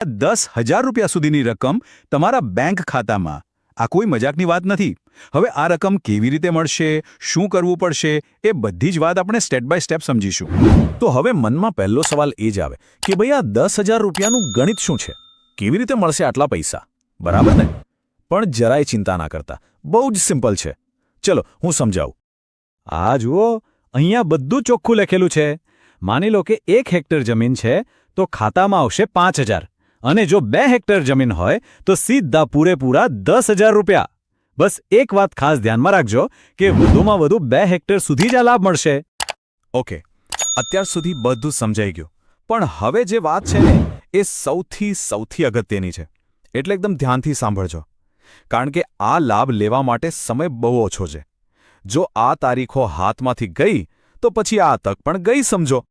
₹10,000 સુધીની રકમ તમારા બેંક ખાતામાં. આ કોઈ મજાકની વાત નથી. હવે આ રકમ કેવી રીતે મળશે, શું કરવું પડશે, એ બધી જ વાત આપણે સ્ટેપ બાય સ્ટેપ સમજીશું. તો હવે મનમાં પહેલો સવાલ એ જ આવે કે ભાઈ આ ₹10,000નું ગણિત શું છે? કેવી રીતે મળશે આટલા પૈસા? બરાબર ને? પણ જરાય ચિંતા ના કરતા, બહુ જ સિમ્પલ છે. ચલો હું સમજાવું. આ જુઓ, અહીંયા બધું ચોખ્ખું લખેલું છે. માની લો કે 1 હેક્ટર જમીન છે તો ખાતામાં આવશે 5,000. અને જો 2 હેક્ટર જમીન હોય તો સીધા પૂરેપૂરા ₹10,000. બસ એક વાત ખાસ ધ્યાનમાં રાખજો કે વધુમાં વધુ 2 હેક્ટર સુધી જ આ લાભ મળશે. ઓકે, અત્યાર સુધી બધું સમજાઈ ગયું. પણ હવે જે વાત છે ને એ સૌથી અગત્યની છે. એટલે એકદમ ધ્યાનથી સાંભળજો. કારણ કે આ લાભ લેવા માટે સમય બહુ ઓછો છે. જો આ તારીખો હાથમાંથી ગઈ તો પછી આ તક પણ ગઈ સમજો.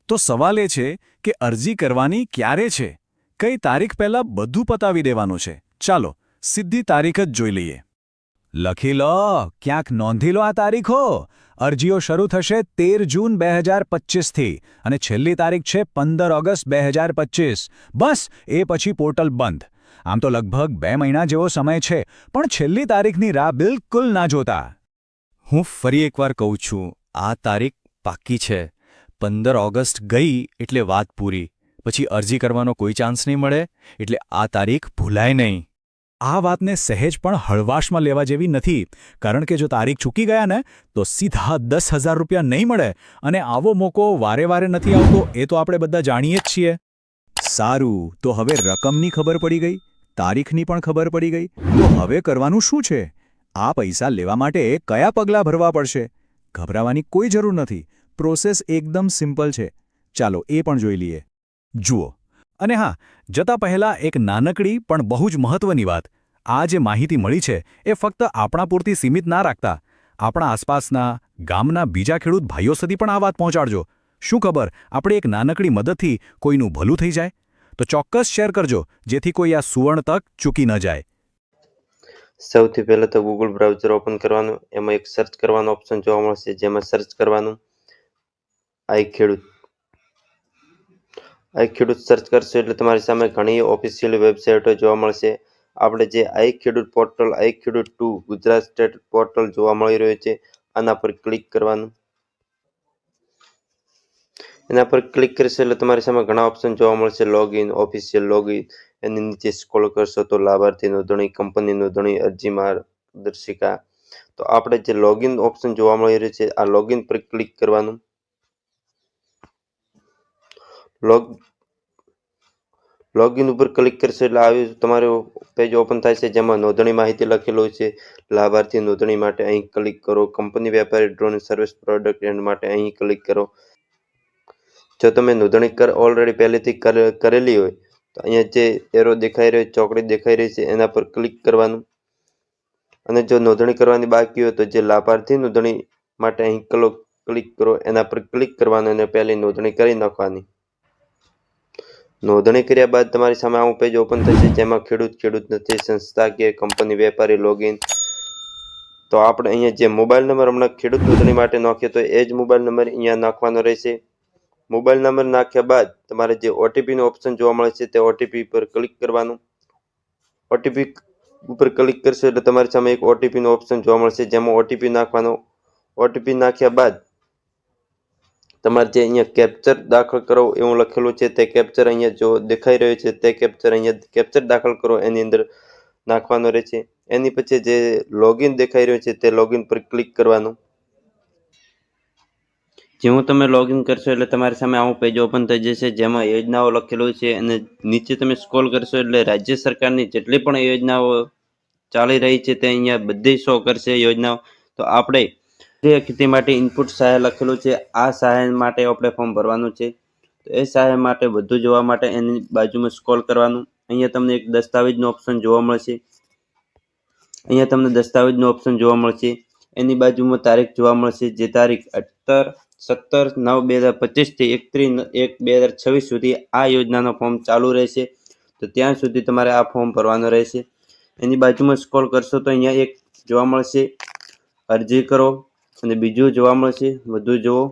તો સવાલ એ છે કે અરજી કરવાની ક્યારે છે? કઈ તારીખ પહેલાં બધું પતાવી દેવાનું છે? ચાલો સીધી તારીખ જ જોઈ લઈએ. લખી લો, ક્યાંક નોંધી લો આ તારીખો. અરજીઓ શરૂ થશે 13 જૂન 2025થી અને છેલ્લી તારીખ છે 15 ઓગસ્ટ 2025. બસ એ પછી પોર્ટલ બંધ. આમ તો લગભગ 2 મહિના જેવો સમય છે, પણ છેલ્લી તારીખની રાહ બિલકુલ ના જોતા. હું ફરી એકવાર કહું છું, આ તારીખ પાક્કી છે. 15 ઓગસ્ટ ગઈ એટલે વાત પૂરી. પછી અરજી કરવાનો કોઈ ચાન્સ નહીં મળે. એટલે આ તારીખ ભૂલાય નહીં. આ વાતને સહેજ પણ હળવાશમાં લેવા જેવી નથી. કારણ કે જો તારીખ ચૂકી ગયા ને તો સીધા ₹10,000 નહીં મળે. અને આવો મોકો વારે વારે નથી આવતો, એ તો આપણે બધા જાણીએ જ છીએ. સારું, તો હવે રકમની ખબર પડી ગઈ, તારીખની પણ ખબર પડી ગઈ. તો હવે કરવાનું શું છે? આ પૈસા લેવા માટે કયા પગલાં ભરવા પડશે? ગભરાવાની કોઈ જરૂર નથી. પ્રોસેસ એકદમ સિમ્પલ છે. ચાલો એ પણ જોઈ લઈએ. જુઓ, અને હા, જતા પહેલાં એક નાનકડી પણ બહુ જ મહત્વની વાત. આ જે માહિતી મળી છે એ ફક્ત આપણા પૂરતી સીમિત ના રાખતા. આપણા આસપાસના ગામના બીજા ખેડૂત ભાઈઓ સુધી પણ આ વાત પહોંચાડજો. શું ખબર, આપણે એક નાનકડી મદદથી કોઈનું ભલું થઈ જાય? તો ચોક્કસ શેર કરજો, જેથી કોઈ આ સુવર્ણ તક ચૂકી ન જાય. સૌથી પહેલાં તો ગૂગલ બ્રાઉઝર ઓપન કરવાનું. એમાં એક સર્ચ કરવાનો ઓપ્શન જોવા મળશે, જેમાં સર્ચ કરવાનું આઈ ખેડૂત સર્ચ કરશો એટલે તમારી સામે ઘણી ઓફિશિયલ વેબસાઇટો જોવા મળશે. આપણે જે આઈ ખેડૂત પોર્ટલ, આઈ ખેડૂત 2 ગુજરાત સ્ટેટ પોર્ટલ જોવા મળી રહ્યું છે, આના પર ક્લિક કરવાનું. એના પર ક્લિક કરશો એટલે તમારી સામે ઘણા ઓપ્શન જોવા મળશે. Login, official login. એની નીચે સ્ક્રોલ કરશો તો લાભાર્થી નોંધણી, કંપની નોંધણી, અરજી માર્ગદર્શિકા. તો આપણે જે લોગિન ઓપ્શન જોવા મળી રહ્યું છે, આ લોગિન પર ક્લિક કરવાનું. લોગિન ઉપર ક્લિક કરશો એટલે આવી તમારું પેજ ઓપન થાય છે, જેમાં નોંધણી માહિતી લખેલું છે. લાભાર્થી નોંધણી માટે અહીં ક્લિક કરો. કંપની, વેપારી, ડ્રોન સર્વિસ પ્રોડક્ટ એન્ડ માટે અહીં ક્લિક કરો. જો તમે નોંધણી ઓલરેડી પહેલેથી કરેલી હોય તો અહીંયા જે એરો દેખાઈ રહ્યો, ચોકડી દેખાઈ રહી છે, એના પર ક્લિક કરવાનું. અને જો નોંધણી કરવાની બાકી હોય તો જે લાભાર્થી નોંધણી માટે અહીં ક્લિક કરો, એના પર ક્લિક કરવાનું અને પહેલી નોંધણી કરી નાખવાની. નોંધણી કર્યા બાદ તમારી સામે આવું પેજ ઓપન થશે, જેમાં ખેડૂત નથી, સંસ્થાકીય, કંપની, વેપારી, લોગિન. તો આપણે અહીંયા જે મોબાઈલ નંબર હમણાં ખેડૂત નોંધણી માટે નાખ્યો તો એ જ મોબાઈલ નંબર અહીંયા નાખવાનો રહેશે. મોબાઈલ નંબર નાખ્યા બાદ તમારે જે ઓટીપીનો ઓપ્શન જોવા મળે છે તે ઓટીપી પર ક્લિક કરવાનું. ઓટીપી ઉપર ક્લિક કરશો એટલે તમારી સામે એક ઓટીપીનો ઓપ્શન જોવા મળશે, જેમાં ઓટીપી નાખવાનો. ઓટીપી નાખ્યા બાદ તમારે જે અહીંયા કેપ્ચર દાખલ કરો એવું લખેલું છે, તે કેપ્ચર અહીંયા જો દેખાઈ રહ્યો છે તે કેપ્ચર દાખલ કરો, એની અંદર નાખવાનો રહેશે. એની પછી જે લોગિન દેખાઈ રહ્યો છે તે લોગિન પર ક્લિક કરવાનું. જેવું તમે લોગિન કરશો એટલે તમારી સામે આવું પેજ ઓપન થઈ જશે, જેમાં યોજનાઓ લખેલું છે. અને નીચે તમે સ્ક્રોલ કરશો એટલે રાજ્ય સરકારની જેટલી પણ યોજનાઓ ચાલી રહી છે તે અહીંયા બધી શો કરશે યોજનાઓ. તો આપણે ખેતી માટે ઇનપુટ સહાય લખેલું છે, આ સહાય માટે આપણે ફોર્મ ભરવાનું છે. તો એ સહાય માટે બધું જોવા માટે એની બાજુમાં સ્ક્રોલ કરવાનું. અહીંયા તમને એક દસ્તાવેજનો ઓપ્શન જોવા મળશે. એની બાજુમાં તારીખ જોવા મળશે, જે તારીખ 17/9/2025 થી 31/1/2026 સુધી આ યોજનાનો ફોર્મ ચાલુ રહેશે. તો ત્યાં સુધી તમારે આ ફોર્મ ભરવાનું રહેશે. એની બાજુમાં સ્ક્રોલ કરશો તો અહીંયા એક જોવા મળશે અરજી કરો, અને બીજું જોવા મળશે વધુ જુઓ.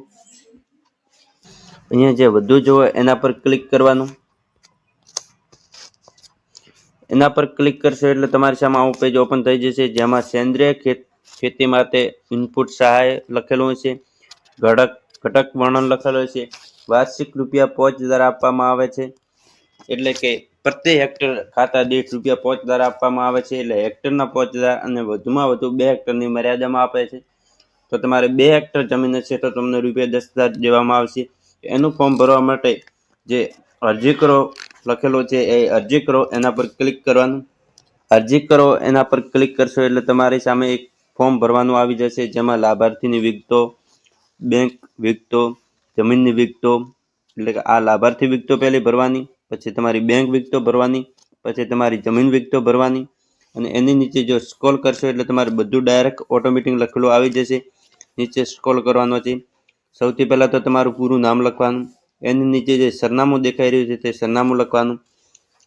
અહીંયા જે વધુ જુઓ એના પર ક્લિક કરવાનું. એના પર ક્લિક કરશો એટલે તમારી સામે આવું પેજ ઓપન થઈ જશે, જેમાં સેન્દ્રિય ખેતી માટે ઇનપુટ સહાય લખેલું હશે, ઘટક વર્ણન લખેલું હશે, વાર્ષિક ₹5,000 આપવામાં આવે છે, એટલે કે પ્રતિ હેક્ટર ખાતા દીઠ ₹5,000 આપવામાં આવે છે, એટલે હેક્ટરના 5,000 અને વધુમાં વધુ 2 હેક્ટરની મર્યાદામાં આપે છે. તો તમારે 2 હેક્ટર જમીન હશે તો તમને ₹10,000 દેવામાં આવશે. એનું ફોર્મ ભરવા માટે જે અરજી કરો લખેલો છે એ અરજી કરો એના પર ક્લિક કરવાનું. અરજી કરો એના પર ક્લિક કરશો એટલે તમારી સામે એક ફોર્મ ભરવાનું આવી જશે, જેમાં લાભાર્થીની વિગતો, બેંક વિગતો, જમીનની વિગતો, એટલે કે આ લાભાર્થી વિગતો પહેલી ભરવાની, પછી તમારી બેંક વિગતો ભરવાની, પછી તમારી જમીન વિગતો ભરવાની, અને એની નીચે જો સ્ક્રોલ કરશો એટલે તમારે બધું ડાયરેક્ટ ઓટોમેટિક લખેલું આવી જશે. નીચે સ્ક્રોલ કરવાનો છે. સૌથી પહેલાં તો તમારું પૂરું નામ લખવાનું, એની નીચે જે સરનામું દેખાઈ રહ્યું છે તે સરનામું લખવાનું,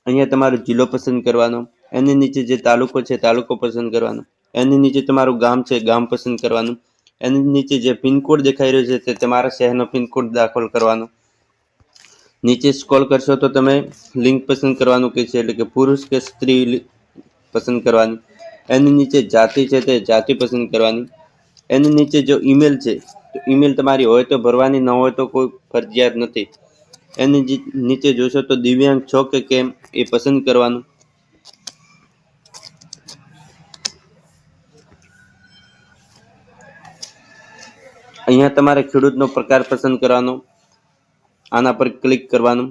અહીંયા તમારો જિલ્લો પસંદ કરવાનો, એની નીચે જે તાલુકો છે તાલુકો પસંદ કરવાનો, એની નીચે તમારું ગામ છે ગામ પસંદ કરવાનું, એની નીચે જે પિનકોડ દેખાઈ રહ્યો છે તે તમારા શહેરનો પિનકોડ દાખલ કરવાનો. નીચે સ્ક્રોલ કરશો તો તમે લિંગ પસંદ કરવાનું કે છે, એટલે કે પુરુષ કે સ્ત્રી પસંદ કરવાની, એની નીચે જાતિ છે તે જાતિ પસંદ કરવાની, એની નીચે જો ઈમેલ છે તો ઈમેલ તમારી હોય તો ભરવાની, ન હોય તો કોઈ ફરજિયાત નથી. એની નીચે જોશો તો દિવ્યાંગ છો કે કેમ એ પસંદ કરવાનું. અહીંયા તમારે ખેડૂતનો પ્રકાર પસંદ કરવાનો, આના પર ક્લિક કરવાનું.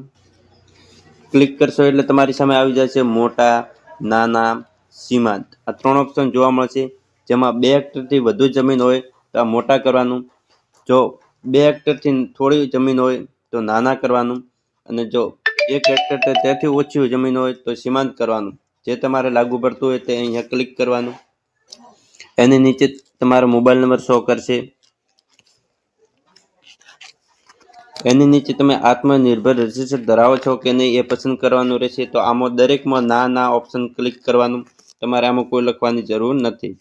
ક્લિક કરશો એટલે તમારી સામે આવી જશે મોટા, નાના, સીમાંત, આ 3 ઓપ્શન જોવા મળશે, જેમાં 2 હેક્ટરથી વધુ જમીન હોય તો આ મોટા કરવાનું, જો 2 હેક્ટરથી થોડી જમીન હોય તો નાના કરવાનું, અને જો 1 હેક્ટર તેથી ઓછી જમીન હોય તો સીમાંત કરવાનું. જે તમારે લાગુ પડતું હોય તે અહીંયા ક્લિક કરવાનું. એની નીચે તમારો મોબાઈલ નંબર શો કરશે. એની નીચે તમે આત્મનિર્ભર રજીસ્ટર ધરાવો છો કે નહીં એ પસંદ કરવાનું રહેશે. તો આમાં દરેકમાં ના ઓપ્શન ક્લિક કરવાનું, તમારે આમાં કોઈ લખવાની જરૂર નથી.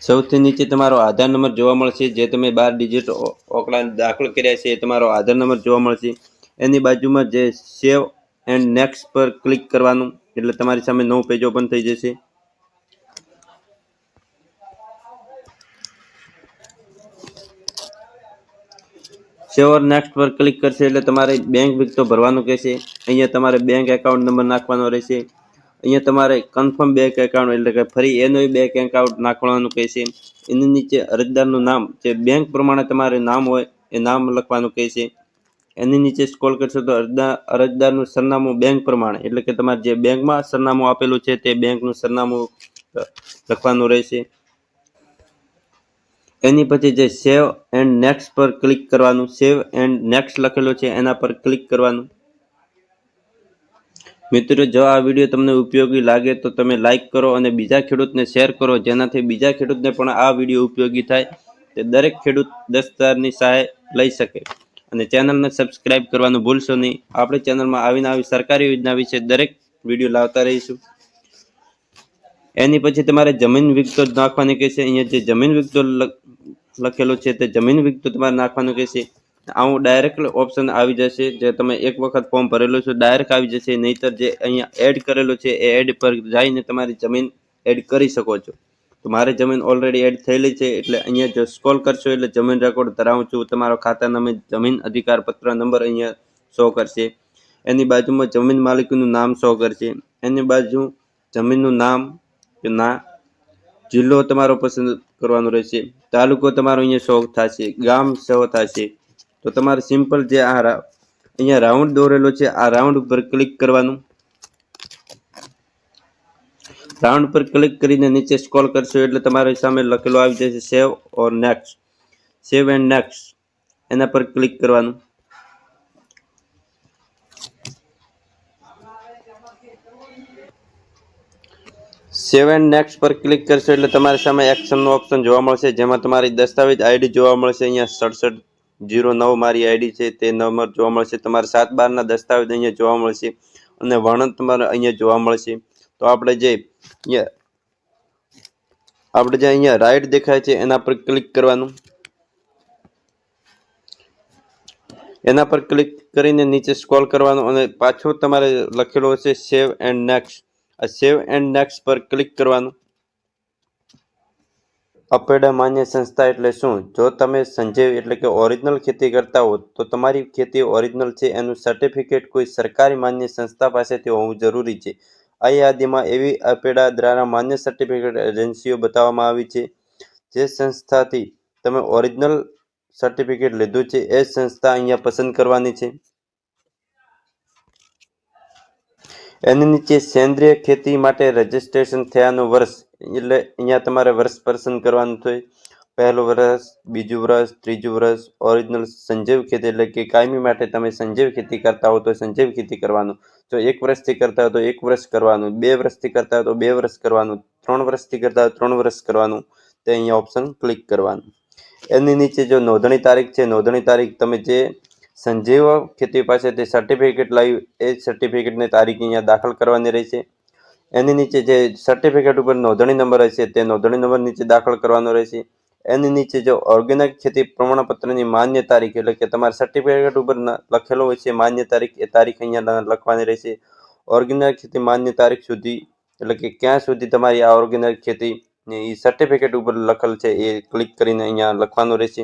સૌથી નીચે તમારો આધાર નંબર જોવા મળશે, જે તમે 12 ડિજિટ આંકડા દાખલ કર્યા છે એ તમારો આધાર નંબર જોવા મળશે. એની બાજુમાં જે સેવ એન્ડ નેક્સ્ટ પર ક્લિક કરવાનું, એટલે તમારી સામે નવું પેજ ઓપન થઈ જશે. સેવ ઓર નેક્સ્ટ પર ક્લિક કરશે એટલે તમારે બેંક વિગતો ભરવાનું કહેશે. અહીંયા તમારે બેંક એકાઉન્ટ નંબર નાખવાનો રહેશે. અહીંયા તમારે કન્ફર્મ બેંક એકાઉન્ટ, એટલે કે ફરી એનું બેંક એકાઉન્ટ નાખવાનું કહેશે. એની નીચે અરજદારનું નામ, જે બેંક પ્રમાણે તમારે નામ હોય એ નામ લખવાનું કહેશે. એની નીચે સ્ક્રોલ કરશો તો અરજદારનું સરનામું બેંક પ્રમાણે, એટલે કે તમારે જે બેંકમાં સરનામું આપેલું છે તે બેંકનું સરનામું લખવાનું રહેશે. એની પછી જે સેવ એન્ડ નેક્સ્ટ પર ક્લિક કરવાનું, સેવ એન્ડ નેક્સ્ટ લખેલું છે એના પર ક્લિક કરવાનું. મિત્રો, જો આ વિડીયો તમને ઉપયોગી લાગે તો તમે લાઈક કરો અને બીજા ખેડૂતને શેર કરો, જેનાથી બીજા ખેડૂતને પણ આ વિડીયો ઉપયોગી થાય, તે દરેક ખેડૂત 10,000ની સહાય લઈ શકે. અને ચેનલને સબસ્ક્રાઇબ કરવાનું ભૂલશો નહીં. આપણી ચેનલમાં આવી સરકારી યોજના વિશે દરેક વિડીયો લાવતા રહીશું. એની પછી તમારે જમીન વિગતો નાખવાની કહેશે. અહીંયા જે જમીન વિગતો લખેલો છે તે જમીન વિગતો તમારે નાખવાનું કહેશે. આવું ડાયરેક્ટ ઓપ્શન આવી જશે, જે તમે એક વખત ફોર્મ ભરેલું છે ડાયરેક્ટ આવી જશે. નહીતર જે અહીંયા એડ કરેલું છે એ એડ પર જઈને તમારી જમીન એડ કરી શકો છો. તો મારી જમીન ઓલરેડી એડ થયેલી છે, એટલે અહીંયા જો સ્ક્રોલ કરશો એટલે જમીન રેકોર્ડ ધરાવું છું, તમારો ખાતા નામે જમીન અધિકાર પત્ર નંબર અહીંયા શો કરશે. એની બાજુમાં જમીન માલિકનું નામ શો કરશે. એની બાજુ જમીનનું નામ કે ના, જિલ્લો તમારો પસંદ કરવાનો રહેશે, તાલુકો તમારો અહીંયા શો થશે, ગામ શો થશે. તો તમારે સિમ્પલ જે આ અહીંયા રાઉન્ડ દોરેલો છે આ રાઉન્ડ ઉપર ક્લિક કરવાનું. રાઉન્ડ પર ક્લિક કરીને નીચે સ્ક્રોલ કરશો એટલે તમારી સામે લખેલું આવી જશે સેવ ઓર નેક્સ્ટ, સેવ એન્ડ નેક્સ્ટ, એના પર ક્લિક કરવાનું. સેવ એન્ડ નેક્સ્ટ પર ક્લિક કરશો એટલે તમારી સામે એક્શનનો ઓપ્શન જોવા મળશે, જેમાં તમારી દસ્તાવેજ આઈડી જોવા મળશે. અહીંયા 6709 મારી આઈડી છે તે નંબર જોવા મળશે. તમારે 7/12ના દસ્તાવેજ અહીંયા જોવા મળશે અને વર્ણન તમારે અહીંયા જોવા મળશે. તો આપણે જે અહીંયા રાઈટ દેખાય છે એના પર ક્લિક કરવાનું. એના પર ક્લિક કરીને નીચે સ્ક્રોલ કરવાનું અને પાછું તમારે લખેલું હશે સેવ એન્ડ નેક્સ્ટ, આ સેવ એન્ડ નેક્સ્ટ પર ક્લિક કરવાનું. અપેડા માન્ય સંસ્થા એટલે શું? જો તમે સંજીવ એટલે કે ઓરિજિનલ ખેતી કરતા હો તો તમારી ખેતી ઓરિજિનલ છે એનું સર્ટિફિકેટ કોઈ સરકારી માન્ય સંસ્થા પાસેથી હોવું જરૂરી છે. આ યાદીમાં એવી અપેડા દ્વારા માન્ય સર્ટિફિકેટ એજન્સીઓ બતાવવામાં આવી છે. જે સંસ્થાથી તમે ઓરિજિનલ સર્ટિફિકેટ લીધું છે એ સંસ્થા અહીંયા પસંદ કરવાની છે. એની નીચે સેન્દ્રિય ખેતી માટે રજીસ્ટ્રેશન થયાનું વર્ષ એટલે અહીંયા તમારે વર્ષ પસંદ કરવાનું છે. પહેલું વર્ષ, બીજું વર્ષ, ત્રીજું વર્ષ. ઓરિજિનલ સંજીવ ખેતી એટલે કે કાયમી માટે તમે સંજીવ ખેતી કરતા હો તો સંજીવ ખેતી કરવાનું. જો 1 વર્ષથી કરતા હો તો 1 વર્ષ કરવાનું, 2 વર્ષથી કરતા હો તો 2 વર્ષ કરવાનું, 3 વર્ષથી કરતા હો 3 વર્ષ કરવાનું. તે અહીંયા ઓપ્શન ક્લિક કરવાનું. એની નીચે જો નોંધણી તારીખ છે, નોંધણી તારીખ તમે જે સંજીવ ખેતી પાસેથી સર્ટિફિકેટ લાવ્યું એ સર્ટિફિકેટની તારીખ અહીંયા દાખલ કરવાની રહેશે. એની નીચે જે સર્ટિફિકેટ ઉપર નોંધણી નંબર હશે તે નોંધણી નંબર નીચે દાખલ કરવાનો રહેશે. એની નીચે જો ઓર્ગેનિક ખેતી પ્રમાણપત્રની માન્ય તારીખ એટલે કે તમારા સર્ટિફિકેટ ઉપર લખેલો હોય છે માન્ય તારીખ, એ તારીખ અહીંયા લખવાની રહેશે. ઓર્ગેનિક ખેતી માન્ય તારીખ સુધી એટલે કે ક્યાં સુધી તમારી આ ઓર્ગેનિક ખેતી એ સર્ટિફિકેટ ઉપર લખેલ છે એ ક્લિક કરીને અહીંયા લખવાનું રહેશે.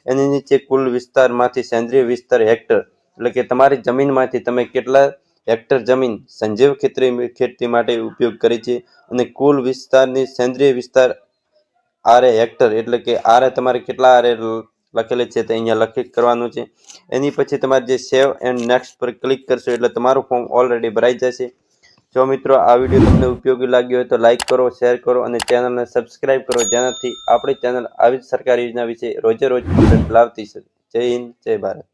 એની નીચે કુલ વિસ્તારમાંથી સેન્દ્રિય વિસ્તાર હેક્ટર એટલે કે તમારી જમીનમાંથી તમે કેટલા હેક્ટર જમીન સંજીવ ખેતી માટે ઉપયોગ કરી છે અને કુલ વિસ્તારની સેન્દ્રિય વિસ્તાર આરે હેક્ટર એટલે કે આરે તમારે કેટલા આરે લખેલી છે તે અહીંયા લખી કરવાનું છે. એની પછી તમારે જે સેવ એન્ડ નેક્સ્ટ પર ક્લિક કરશો એટલે તમારું ફોર્મ ઓલરેડી ભરાઈ જશે. જો મિત્રો આ વિડીયો તમને ઉપયોગી લાગ્યો હોય તો લાઇક કરો, શેર કરો અને ચેનલને સબસ્ક્રાઇબ કરો, જેનાથી આપણી ચેનલ આવી જ સરકારી યોજના વિશે રોજે રોજ અપડેટ લાવતી છે. જય હિન્દ, જય ભારત.